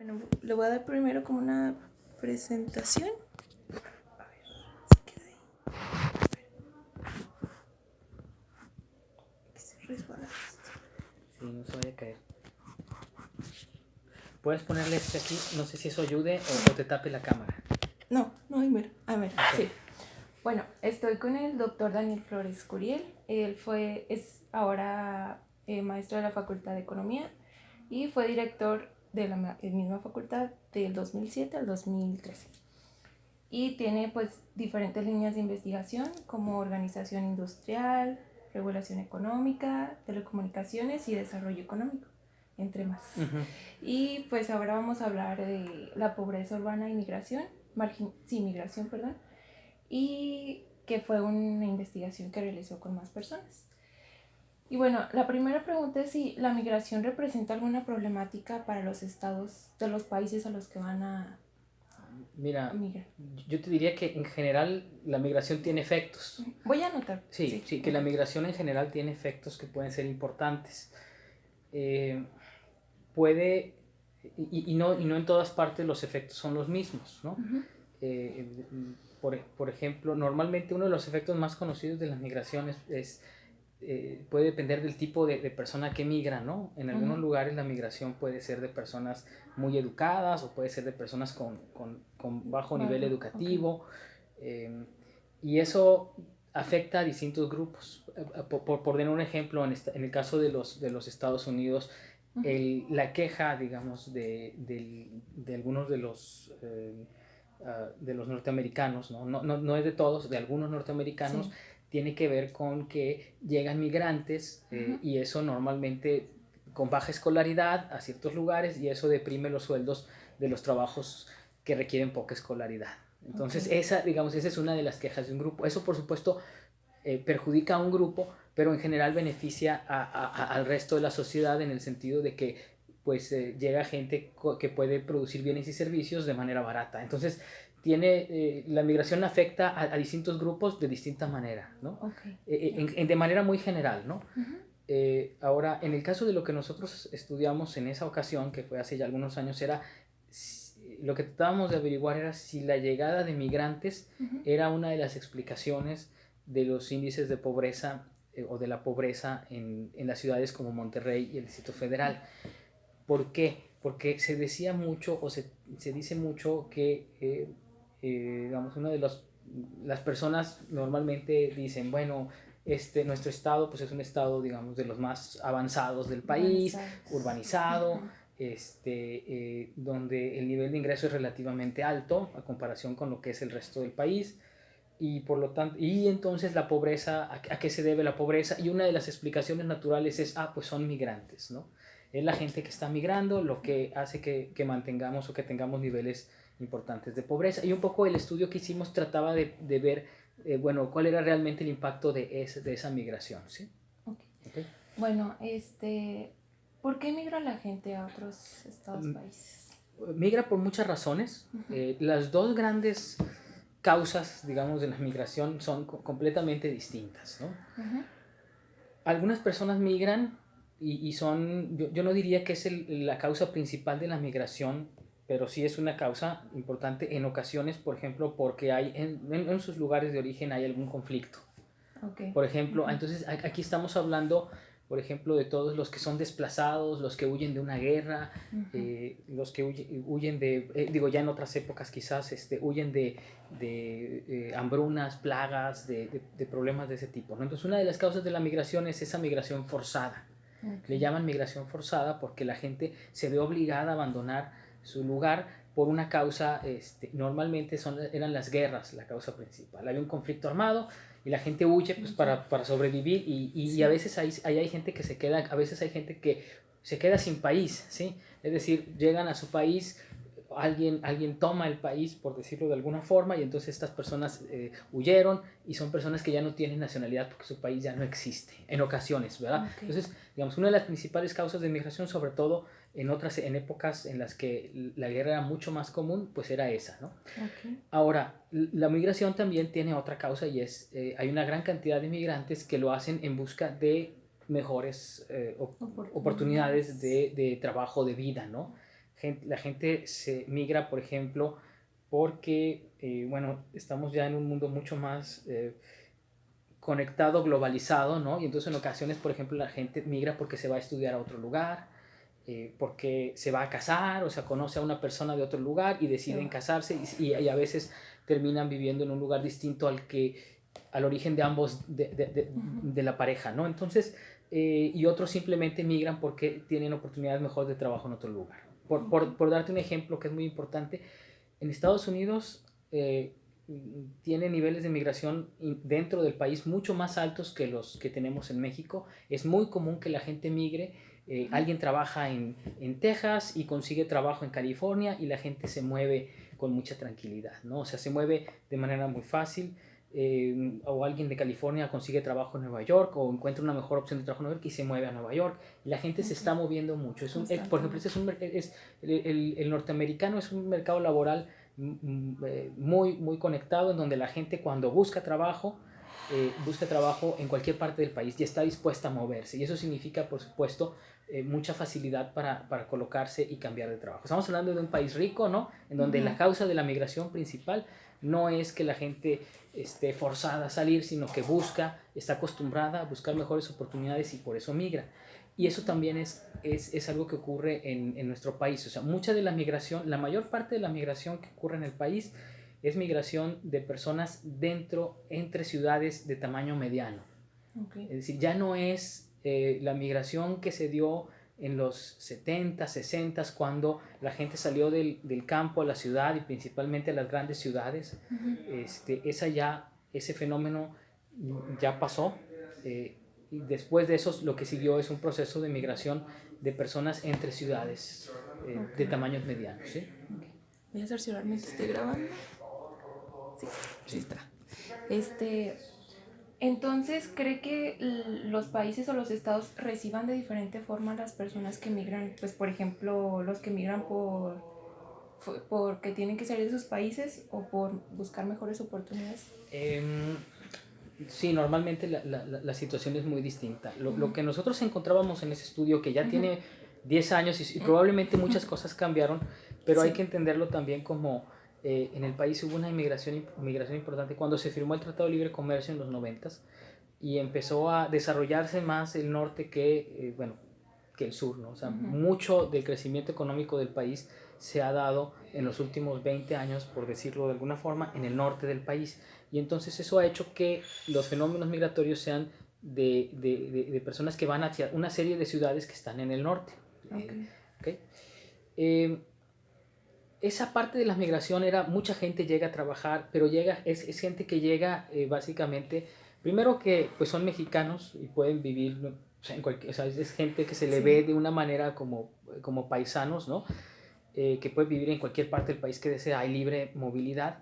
Bueno, le voy a dar primero como una presentación. A ver, se queda ahí. Que se resbala esto. Sí, no se vaya a caer. Puedes ponerle este aquí, no sé si eso ayude o te tape la cámara. No, ahí mira. A ver, Ok. sí. Bueno, estoy con el doctor Daniel Flores Curiel. Él es ahora maestro de la Facultad de Economía y fue director de la misma facultad del 2007 al 2013. Y tiene pues diferentes líneas de investigación como organización industrial, regulación económica, telecomunicaciones y desarrollo económico, entre más. Ujú. Y pues ahora vamos a hablar de la pobreza urbana y migración, migración, perdón, y que fue una investigación que realizó con más personas. Y bueno, la primera pregunta es si la migración representa alguna problemática para los estados de los países a los que van a Mira, migrar. yo te diría que en general la migración tiene efectos. Voy a anotar. Sí, que la migración en general tiene efectos que pueden ser importantes. Puede, y no en todas partes los efectos son los mismos, ¿no? Uh-huh. Por ejemplo, normalmente uno de los efectos más conocidos de las migraciones puede depender del tipo de persona que migra, ¿no? En algunos lugares la migración puede ser de personas muy educadas o puede ser de personas con bajo nivel educativo. Okay. Y eso afecta a distintos grupos. Por dar un ejemplo, en el caso de los Estados Unidos, la queja, digamos, de algunos de los norteamericanos, no es de todos, de algunos norteamericanos, sí, tiene que ver con que llegan migrantes y eso normalmente con baja escolaridad a ciertos lugares y eso deprime los sueldos de los trabajos que requieren poca escolaridad. Entonces, okay, esa es una de las quejas de un grupo. Eso, por supuesto, perjudica a un grupo, pero en general beneficia al resto de la sociedad en el sentido de que pues llega gente que puede producir bienes y servicios de manera barata. Entonces, la migración afecta a distintos grupos de distinta manera, ¿no? Okay. De manera muy general, ¿no? Uh-huh. Ahora, en el caso de lo que nosotros estudiamos en esa ocasión, que fue hace ya algunos años, lo que tratábamos de averiguar era si la llegada de migrantes uh-huh era una de las explicaciones de los índices de pobreza o de la pobreza en las ciudades como Monterrey y el Distrito Federal. ¿Por qué? Porque se decía mucho o se dice mucho que, digamos, las personas normalmente dicen, bueno, nuestro estado pues es un estado, digamos, de los más avanzados del país, urbanizado, donde el nivel de ingreso es relativamente alto a comparación con lo que es el resto del país. Y por lo tanto, y entonces la pobreza, ¿a qué se debe la pobreza? Y una de las explicaciones naturales es, pues son migrantes, ¿no? Es la gente que está migrando lo que hace que mantengamos o que tengamos niveles importantes de pobreza. Y un poco el estudio que hicimos trataba de ver, bueno, cuál era realmente el impacto de esa migración, ¿sí? Okay. Bueno, ¿por qué migra la gente a otros estados, países? Migra por muchas razones. Uh-huh. Las dos grandes causas, digamos, de la migración son completamente distintas, ¿no? Uh-huh. Algunas personas migran y son, yo no diría que es la causa principal de la migración, pero sí es una causa importante en ocasiones, por ejemplo, porque hay en sus lugares de origen hay algún conflicto. Okay. Por ejemplo, uh-huh, entonces aquí estamos hablando, por ejemplo, de todos los que son desplazados, los que huyen de una guerra, uh-huh, los que huyen de, ya en otras épocas quizás, huyen de hambrunas, plagas, de problemas de ese tipo, ¿no? Entonces una de las causas de la migración es esa migración forzada. Okay. Le llaman migración forzada porque la gente se ve obligada a abandonar su lugar por una causa, normalmente eran las guerras la causa principal. Había un conflicto armado y la gente huye pues, para sobrevivir sí, y a veces hay gente que se queda, a veces hay gente que se queda sin país, ¿sí? Es decir, llegan a su país, alguien toma el país, por decirlo de alguna forma, y entonces estas personas huyeron y son personas que ya no tienen nacionalidad porque su país ya no existe, en ocasiones, ¿verdad? Okay. Entonces, digamos, una de las principales causas de migración, sobre todo en épocas en las que la guerra era mucho más común, pues era esa, ¿no? Okay. Ahora, la migración también tiene otra causa y es, hay una gran cantidad de migrantes que lo hacen en busca de mejores oportunidades de trabajo, de vida, ¿no? La gente se migra, por ejemplo, porque, bueno, estamos ya en un mundo mucho más conectado, globalizado, ¿no? Y entonces en ocasiones, por ejemplo, la gente migra porque se va a estudiar a otro lugar, porque se va a casar, o sea, conoce a una persona de otro lugar y deciden casarse y a veces terminan viviendo en un lugar distinto al origen de ambos, de la pareja, ¿no? Entonces, y otros simplemente migran porque tienen oportunidades mejores de trabajo en otro lugar. Por darte un ejemplo que es muy importante, en Estados Unidos tiene niveles de migración dentro del país mucho más altos que los que tenemos en México. Es muy común que la gente migre. Alguien trabaja en Texas y consigue trabajo en California y la gente se mueve con mucha tranquilidad, ¿no? O sea, se mueve de manera muy fácil. O alguien de California consigue trabajo en Nueva York o encuentra una mejor opción de trabajo en Nueva York y se mueve a Nueva York. Y la gente se está moviendo mucho. Por ejemplo, el norteamericano es un mercado laboral muy conectado, en donde la gente cuando busca trabajo en cualquier parte del país y está dispuesta a moverse. Y eso significa, por supuesto, mucha facilidad para colocarse y cambiar de trabajo. Estamos hablando de un país rico, ¿no? En donde la causa de la migración principal no es que la gente esté forzada a salir, sino que está acostumbrada a buscar mejores oportunidades y por eso migra. Y eso también es algo que ocurre en nuestro país. O sea, mucha de la migración, la mayor parte de la migración que ocurre en el país es migración de personas entre ciudades de tamaño mediano. Okay. Es decir, ya no es la migración que se dio en los 70, 60, cuando la gente salió del campo a la ciudad y principalmente a las grandes ciudades. Ese fenómeno ya pasó. Y después de eso, lo que siguió es un proceso de migración de personas entre ciudades de tamaños medianos. ¿Sí? Okay. Voy a cerciorarme si estoy grabando. Sí, está. Entonces, ¿cree que los países o los estados reciban de diferente forma a las personas que migran? Pues, por ejemplo, los que migran porque tienen que salir de sus países o por buscar mejores oportunidades. Sí, normalmente la situación es muy distinta. Lo que nosotros encontrábamos en ese estudio, que ya tiene 10 años y probablemente muchas cosas cambiaron, pero hay que entenderlo también como en el país hubo una inmigración importante cuando se firmó el Tratado de Libre Comercio en los 90s y empezó a desarrollarse más el norte que el sur, ¿no? O sea, mucho del crecimiento económico del país se ha dado en los últimos 20 años, por decirlo de alguna forma, en el norte del país. Y entonces eso ha hecho que los fenómenos migratorios sean de personas que van hacia una serie de ciudades que están en el norte. Okay. Esa parte de la migración era, mucha gente llega a trabajar, pero es gente que llega básicamente, primero que pues son mexicanos y pueden vivir, o sea, es gente que se le ve de una manera como paisanos, ¿no? Que puede vivir en cualquier parte del país que desea, hay libre movilidad.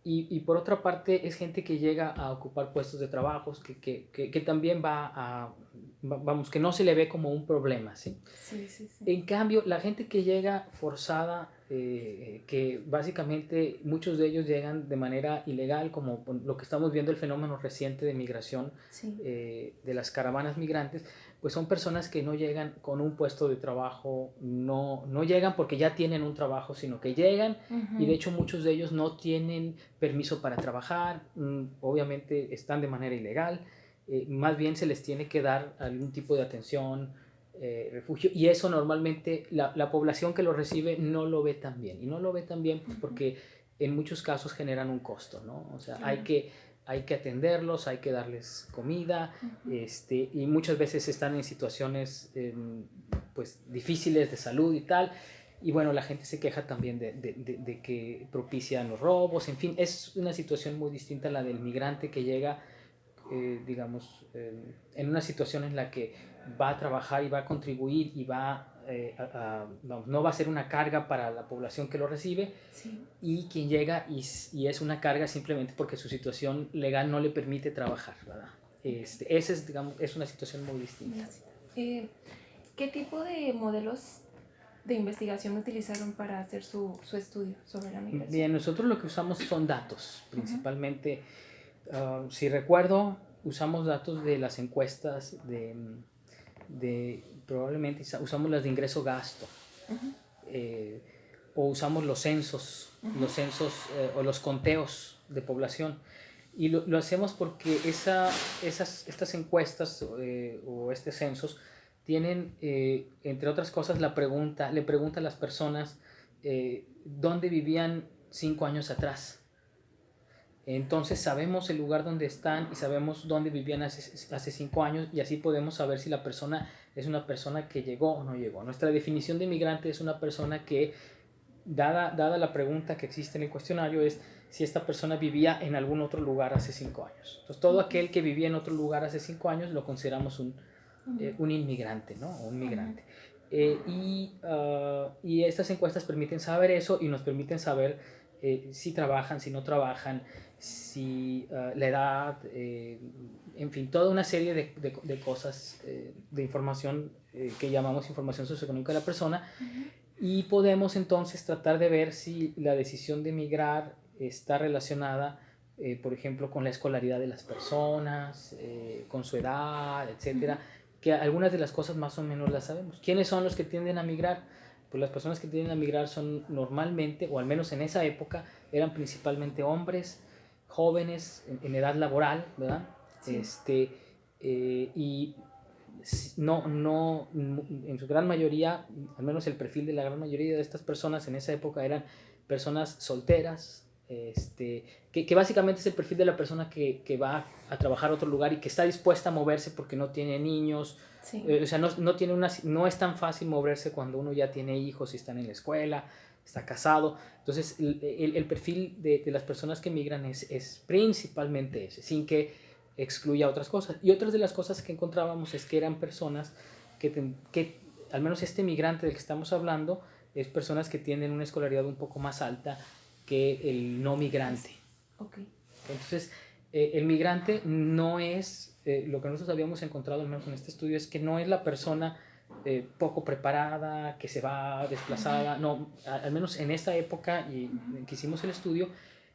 Y por otra parte es gente que llega a ocupar puestos de trabajo, que también vamos, que no se le ve como un problema, ¿sí? Sí. En cambio, la gente que llega forzada, que básicamente muchos de ellos llegan de manera ilegal, como lo que estamos viendo el fenómeno reciente de migración de las caravanas migrantes, pues son personas que no llegan con un puesto de trabajo, no llegan porque ya tienen un trabajo, sino que llegan y de hecho muchos de ellos no tienen permiso para trabajar, obviamente están de manera ilegal, más bien se les tiene que dar algún tipo de atención, refugio, y eso normalmente la población que lo recibe no lo ve tan bien, y no lo ve tan bien pues, porque en muchos casos generan un costo, ¿no? O sea, hay que atenderlos, hay que darles comida, y muchas veces están en situaciones pues difíciles de salud y tal, y bueno, la gente se queja también de que propician los robos, en fin, es una situación muy distinta a la del migrante que llega, digamos, en una situación en la que va a trabajar y va a contribuir y no va a ser una carga para la población que lo recibe, y quien llega y es una carga simplemente porque su situación legal no le permite trabajar, ¿verdad? Esa es, digamos, es una situación muy distinta. ¿Qué tipo de modelos de investigación utilizaron para hacer su estudio sobre la migración? Bien, nosotros lo que usamos son datos, principalmente, si recuerdo, usamos datos de las encuestas probablemente usamos las de ingreso-gasto. o usamos los censos, o los conteos de población. Y lo hacemos porque estas encuestas o estos censos tienen, entre otras cosas, le pregunta a las personas dónde vivían 5 años atrás. Entonces sabemos el lugar donde están y sabemos dónde vivían hace 5 años, y así podemos saber si la persona es una persona que llegó o no llegó. Nuestra definición de migrante es una persona que, dada la pregunta que existe en el cuestionario, es si esta persona vivía en algún otro lugar hace 5 años. Entonces, todo aquel que vivía en otro lugar hace 5 años lo consideramos un inmigrante, ¿no? O un migrante. Y estas encuestas permiten saber eso, y nos permiten saber si trabajan, si no trabajan, si la edad, en fin, toda una serie de cosas, de información que llamamos información socioeconómica de la persona. Y podemos entonces tratar de ver si la decisión de emigrar está relacionada, por ejemplo, con la escolaridad de las personas, con su edad, etcétera. Que algunas de las cosas más o menos las sabemos. ¿Quiénes son los que tienden a migrar? Pues las personas que tienden a migrar son normalmente, o al menos en esa época, eran principalmente hombres, jóvenes, en edad laboral, ¿verdad? Sí. Y no, en su gran mayoría, al menos el perfil de la gran mayoría de estas personas en esa época eran personas solteras, que básicamente es el perfil de la persona que va a trabajar a otro lugar y que está dispuesta a moverse porque no tiene niños. Sí. O sea, no es tan fácil moverse cuando uno ya tiene hijos y están en la escuela, está casado. Entonces el perfil de las personas que migran es principalmente ese, sin que excluya otras cosas. Y otras de las cosas que encontrábamos es que eran personas que al menos este migrante del que estamos hablando, es personas que tienen una escolaridad un poco más alta que el no migrante. Okay. Entonces, el migrante no es, lo que nosotros habíamos encontrado, al menos en este estudio, es que no es la persona poco preparada, que se va desplazada. No, al menos en esta época en que hicimos el estudio,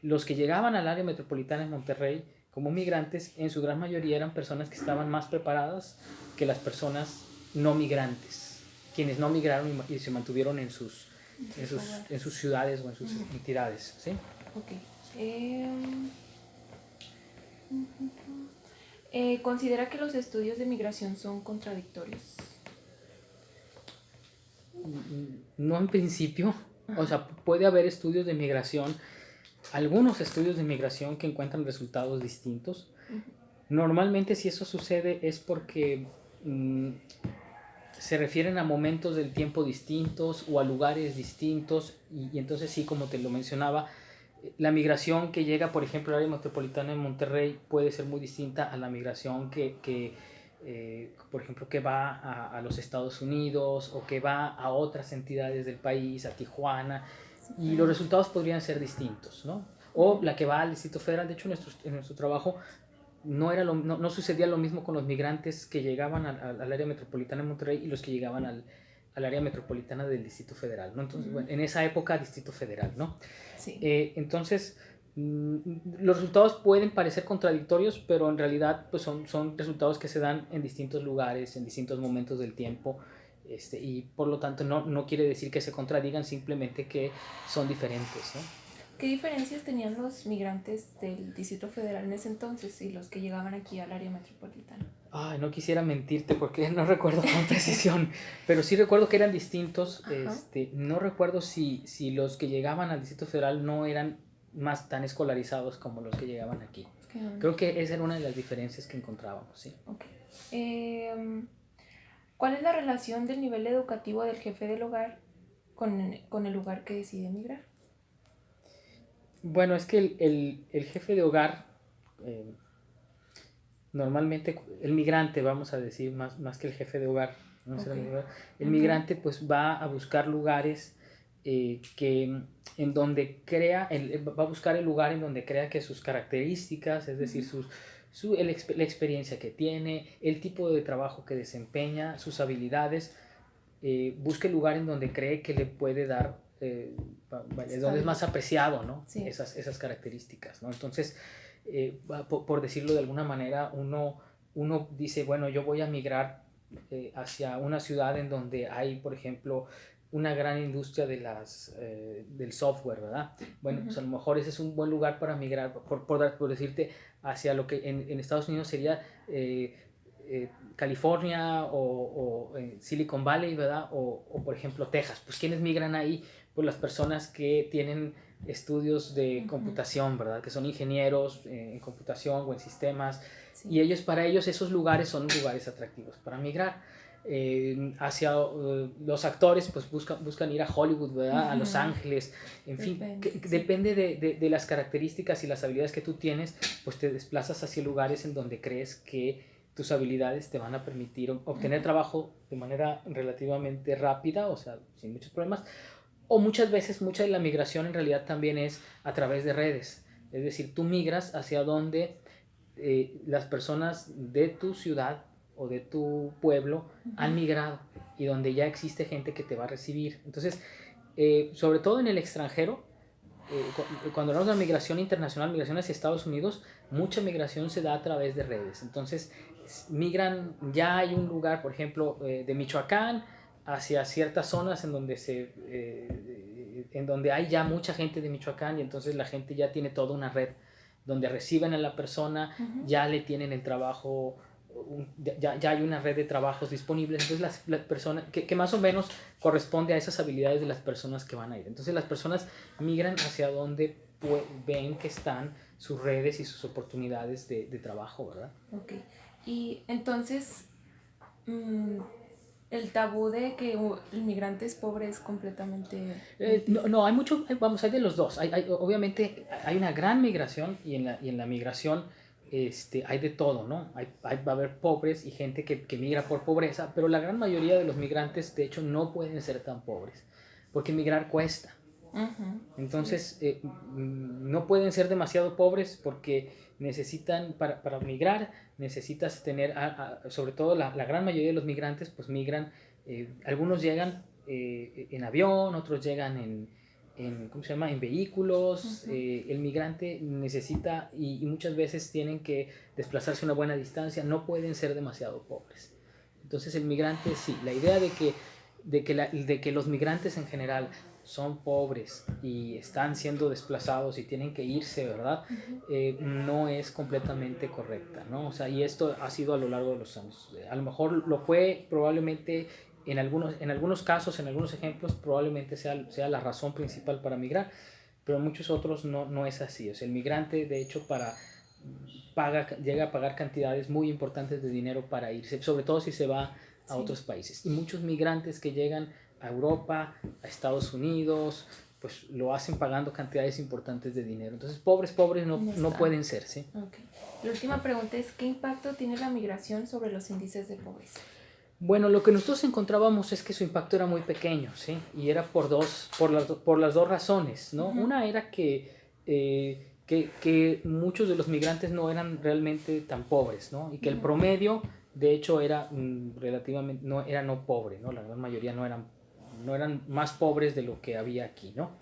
los que llegaban al área metropolitana de Monterrey como migrantes, en su gran mayoría eran personas que estaban más preparadas que las personas no migrantes, quienes no migraron y se mantuvieron en sus ciudades o en sus entidades, ¿sí? Okay. ¿Considera que los estudios de migración son contradictorios? No, en principio. O sea, puede haber estudios de migración, algunos estudios de migración que encuentran resultados distintos. Normalmente, si eso sucede, es porque se refieren a momentos del tiempo distintos o a lugares distintos, y entonces sí, como te lo mencionaba, la migración que llega, por ejemplo, al área metropolitana de Monterrey puede ser muy distinta a la migración por ejemplo, que va a los Estados Unidos o que va a otras entidades del país, a Tijuana, y los resultados podrían ser distintos, ¿no? O la que va al Distrito Federal. De hecho, en nuestro trabajo no sucedía lo mismo con los migrantes que llegaban al área metropolitana de Monterrey y los que llegaban al área metropolitana del Distrito Federal, ¿no? Entonces, bueno, en esa época, Distrito Federal, ¿no? Sí. Entonces, los resultados pueden parecer contradictorios, pero en realidad pues son resultados que se dan en distintos lugares, en distintos momentos del tiempo, y por lo tanto no quiere decir que se contradigan, simplemente que son diferentes, ¿no? ¿Qué diferencias tenían los migrantes del Distrito Federal en ese entonces y los que llegaban aquí al área metropolitana? Ay, no quisiera mentirte porque no recuerdo con precisión, pero sí recuerdo que eran distintos. No recuerdo si los que llegaban al Distrito Federal no eran más tan escolarizados como los que llegaban aquí. Creo que esa era una de las diferencias que encontrábamos, sí. Okay. ¿Cuál es la relación del nivel educativo del jefe del hogar con el lugar que decide emigrar? Bueno, es que el jefe de hogar, normalmente el migrante, vamos a decir, más que el jefe de hogar, ¿no? El migrante pues va a buscar lugares en donde va a buscar el lugar en donde crea que sus características, es decir, la experiencia que tiene, el tipo de trabajo que desempeña, sus habilidades, busca el lugar en donde cree que le puede dar, donde es más apreciado, ¿no? Sí. Esas características, ¿no? Entonces, por decirlo de alguna manera, uno dice, bueno, yo voy a migrar hacia una ciudad en donde hay, por ejemplo, una gran industria de del software, ¿verdad? Bueno, pues a lo mejor ese es un buen lugar para migrar, por decirte, hacia lo que en Estados Unidos sería California o Silicon Valley, ¿verdad? O por ejemplo Texas. Pues ¿quiénes migran ahí? Pues las personas que tienen estudios de computación, ¿verdad? Que son ingenieros en computación o en sistemas. Sí. Y ellos, para ellos esos lugares son lugares atractivos para migrar. Hacia los actores pues buscan ir a Hollywood, ¿verdad? A Los Ángeles, en fin, depende de las características y las habilidades que tú tienes, pues te desplazas hacia lugares en donde crees que tus habilidades te van a permitir obtener trabajo de manera relativamente rápida, o sea, sin muchos problemas. O muchas veces, mucha de la migración en realidad también es a través de redes, es decir, tú migras hacia donde las personas de tu ciudad o de tu pueblo han migrado y donde ya existe gente que te va a recibir. Entonces, sobre todo en el extranjero, cuando hablamos de migración internacional, migración hacia Estados Unidos, mucha migración se da a través de redes. Entonces, migran, ya hay un lugar, por ejemplo, de Michoacán hacia ciertas zonas en donde en donde hay ya mucha gente de Michoacán, y entonces la gente ya tiene toda una red donde reciben a la persona, ya le tienen el trabajo, ya hay una red de trabajos disponibles. Entonces las personas, que más o menos corresponde a esas habilidades de las personas que van a ir. Entonces las personas migran hacia donde ven que están sus redes y sus oportunidades de trabajo, ¿verdad? Ok, y entonces el tabú de que el migrante es pobre es completamente... no, hay mucho, hay de los dos. Obviamente hay una gran migración, y en la migración hay de todo, ¿no? Va a haber pobres y gente que migra por pobreza, pero la gran mayoría de los migrantes, de hecho, no pueden ser tan pobres, porque migrar cuesta. Entonces, no pueden ser demasiado pobres porque necesitan, para migrar, necesitas tener, sobre todo la gran mayoría de los migrantes, pues migran, algunos llegan en avión, otros llegan ¿cómo se llama? En vehículos. El migrante necesita, y muchas veces tienen que desplazarse una buena distancia, no pueden ser demasiado pobres. Entonces el migrante, sí, la idea de que los migrantes en general son pobres y están siendo desplazados y tienen que irse, ¿verdad? No es completamente correcta, ¿no? O sea, y esto ha sido a lo largo de los años. A lo mejor lo fue probablemente en algunos casos, en algunos ejemplos, probablemente sea la razón principal para migrar, pero en muchos otros no es así. O sea, el migrante, de hecho, llega a pagar cantidades muy importantes de dinero para irse, sobre todo si se va a otros países. Y muchos migrantes que llegan a Europa, a Estados Unidos, pues lo hacen pagando cantidades importantes de dinero. Entonces, pobres no pueden ser, ¿sí? Okay. La última pregunta es, ¿qué impacto tiene la migración sobre los índices de pobreza? Bueno, lo que nosotros encontrábamos es que su impacto era muy pequeño, ¿sí? Y era por las dos razones, ¿no? Una era que muchos de los migrantes no eran realmente tan pobres, ¿no? Y que el promedio, de hecho, era relativamente, no pobre, ¿no? La gran mayoría no eran más pobres de lo que había aquí, ¿no?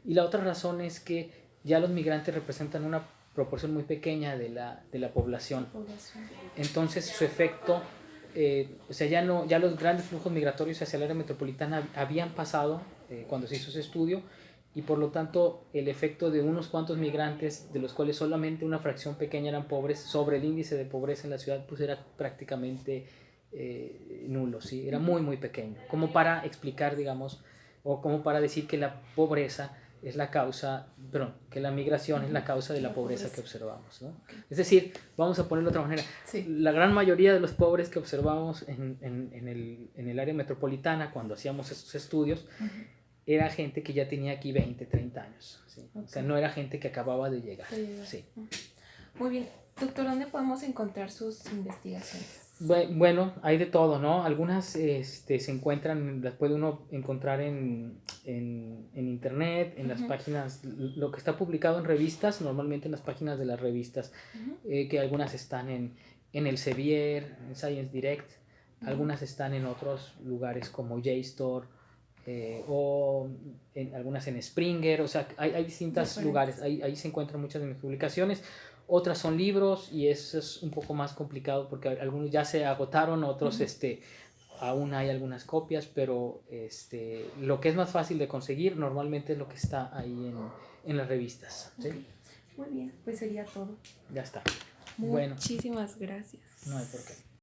Y la otra razón es que ya los migrantes representan una proporción muy pequeña de la población. Entonces su efecto, o sea, ya los grandes flujos migratorios hacia el área metropolitana habían pasado cuando se hizo ese estudio, y por lo tanto el efecto de unos cuantos migrantes, de los cuales solamente una fracción pequeña eran pobres, sobre el índice de pobreza en la ciudad, pues era prácticamente nulo, ¿sí? Era muy muy pequeño, como para explicar, digamos, o como para decir que la pobreza es la causa, perdón, que la migración es la causa de la pobreza que observamos, ¿no? Es decir, vamos a ponerlo de otra manera, la gran mayoría de los pobres que observamos en el área metropolitana cuando hacíamos estos estudios, era gente que ya tenía aquí 20, 30 años, ¿sí? O sea, no era gente que acababa de llegar. Sí. Muy bien. Doctor, ¿dónde podemos encontrar sus investigaciones? Bueno, hay de todo, ¿no? Algunas se encuentran, las puede uno encontrar en internet, en las páginas, lo que está publicado en revistas, normalmente en las páginas de las revistas, que algunas están en Elsevier, en Science Direct, algunas están en otros lugares como JSTOR, o algunas en Springer, o sea, hay distintos lugares, ahí se encuentran muchas de mis publicaciones. Otras son libros, y eso es un poco más complicado porque algunos ya se agotaron, otros aún hay algunas copias, pero lo que es más fácil de conseguir normalmente es lo que está ahí en las revistas. ¿Sí? Okay. Muy bien, pues sería todo. Ya está. Bueno, Muchísimas gracias. no hay por qué.